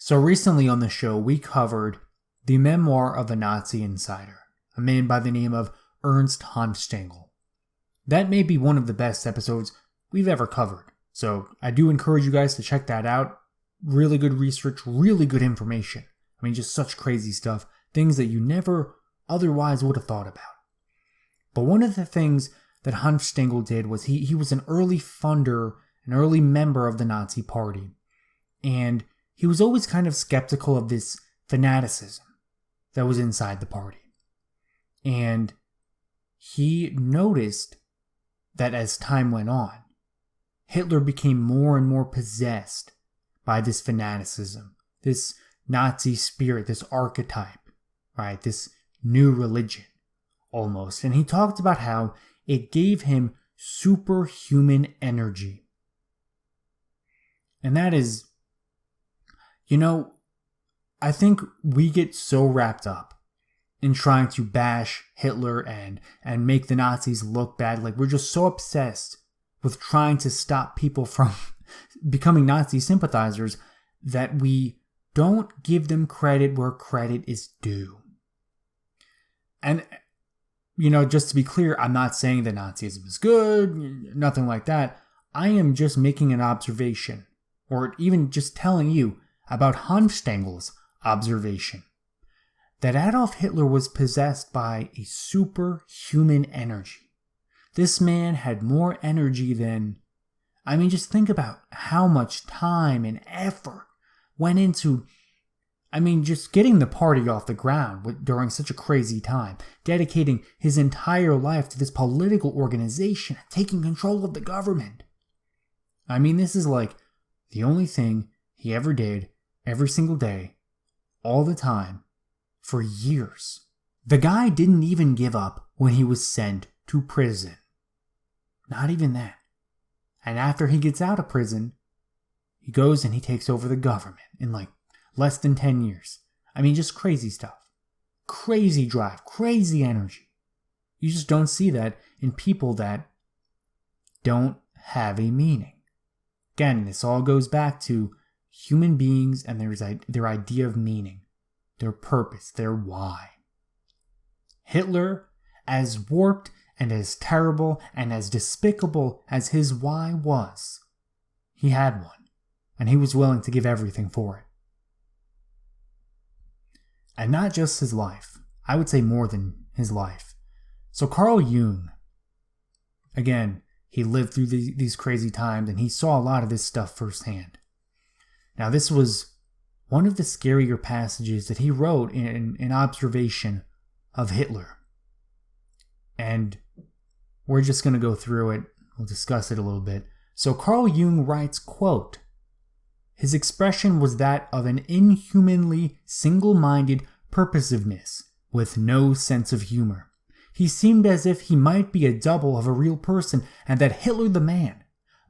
So recently on the show, we covered the memoir of a Nazi insider, a man by the name of Ernst Hanfstaengl. That may be one of the best episodes we've ever covered. So I do encourage you guys to check that out. Really good research, really good information. I mean, just such crazy stuff. Things that you never otherwise would have thought about. But one of the things that Hanfstaengl did was he was an early funder, an early member of the Nazi Party. And he was always kind of skeptical of this fanaticism that was inside the party. And he noticed that as time went on, Hitler became more and more possessed by this fanaticism, this Nazi spirit, this archetype, right? This new religion, almost. And he talked about how it gave him superhuman energy. And that is, I think we get so wrapped up in trying to bash Hitler and make the Nazis look bad. Like, we're just so obsessed with trying to stop people from becoming Nazi sympathizers that we don't give them credit where credit is due. And, just to be clear, I'm not saying that Nazism is good, nothing like that. I am just making an observation, or even just telling you about Hanfstaengl's observation, that Adolf Hitler was possessed by a superhuman energy. This man had more energy than, just think about how much time and effort went into, just getting the party off the ground during such a crazy time, dedicating his entire life to this political organization, taking control of the government. This is like the only thing he ever did every single day, all the time, for years. The guy didn't even give up when he was sent to prison. Not even that. And after he gets out of prison, he goes and he takes over the government in less than 10 years. Just crazy stuff. Crazy drive, crazy energy. You just don't see that in people that don't have a meaning. Again, this all goes back to human beings and their idea of meaning, their purpose, their why. Hitler, as warped and as terrible and as despicable as his why was, he had one, and he was willing to give everything for it. And not just his life, I would say more than his life. So Carl Jung, again, he lived through these crazy times and he saw a lot of this stuff firsthand. Now, this was one of the scarier passages that he wrote in observation of Hitler. And we're just going to go through it. We'll discuss it a little bit. So Carl Jung writes, quote, "His expression was that of an inhumanly single-minded purposiveness with no sense of humor. He seemed as if he might be a double of a real person and that Hitler the man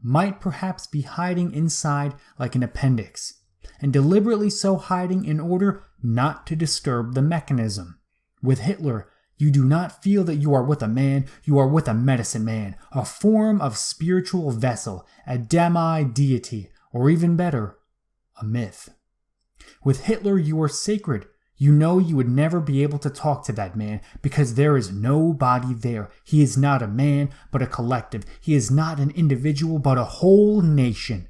might perhaps be hiding inside like an appendix, and deliberately so hiding in order not to disturb the mechanism. With Hitler, you do not feel that you are with a man, you are with a medicine man, a form of spiritual vessel, a demi-deity, or even better, a myth. With Hitler, you are sacred. You know you would never be able to talk to that man because there is nobody there. He is not a man, but a collective. He is not an individual, but a whole nation.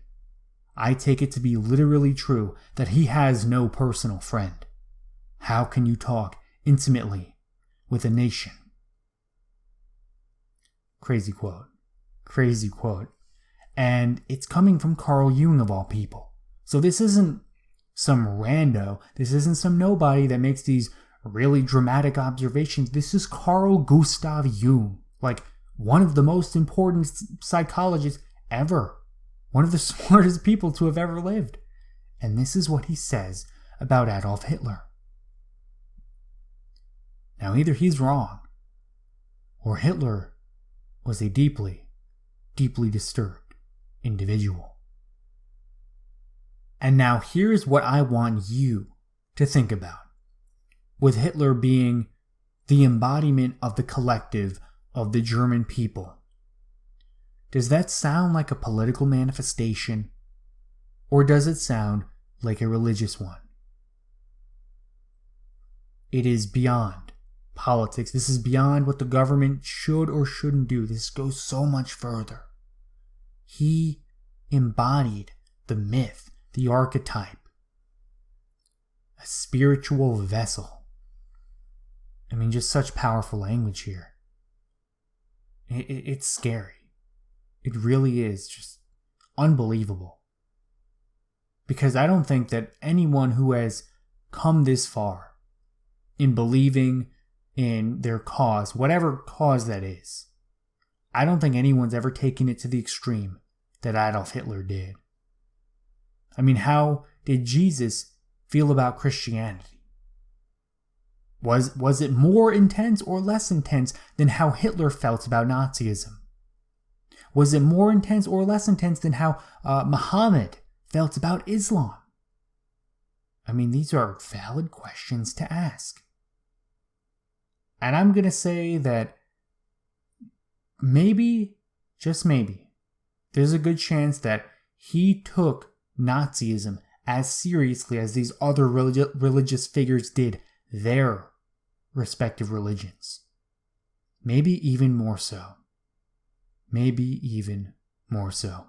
I take it to be literally true that he has no personal friend. How can you talk intimately with a nation?" Crazy quote. Crazy quote. And it's coming from Carl Jung of all people. So this isn't some rando. This isn't some nobody that makes these really dramatic observations. This is Carl Gustav Jung, one of the most important psychologists ever. One of the smartest people to have ever lived. And this is what he says about Adolf Hitler. Now, either he's wrong, or Hitler was a deeply, deeply disturbed individual. And now here's what I want you to think about. With Hitler being the embodiment of the collective of the German people, does that sound like a political manifestation? Or does it sound like a religious one. It is beyond politics. This is beyond what the government should or shouldn't do. This goes so much further. He embodied the myth, the archetype, a spiritual vessel. I mean, just such powerful language here. It's scary. It really is just unbelievable. Because I don't think that anyone who has come this far in believing in their cause, whatever cause that is, I don't think anyone's ever taken it to the extreme that Adolf Hitler did. I mean, how did Jesus feel about Christianity? Was it more intense or less intense than how Hitler felt about Nazism? Was it more intense or less intense than how Muhammad felt about Islam? I mean, these are valid questions to ask. And I'm going to say that maybe, just maybe, there's a good chance that he took Nazism as seriously as these other religious figures did their respective religions. Maybe even more so. Maybe even more so.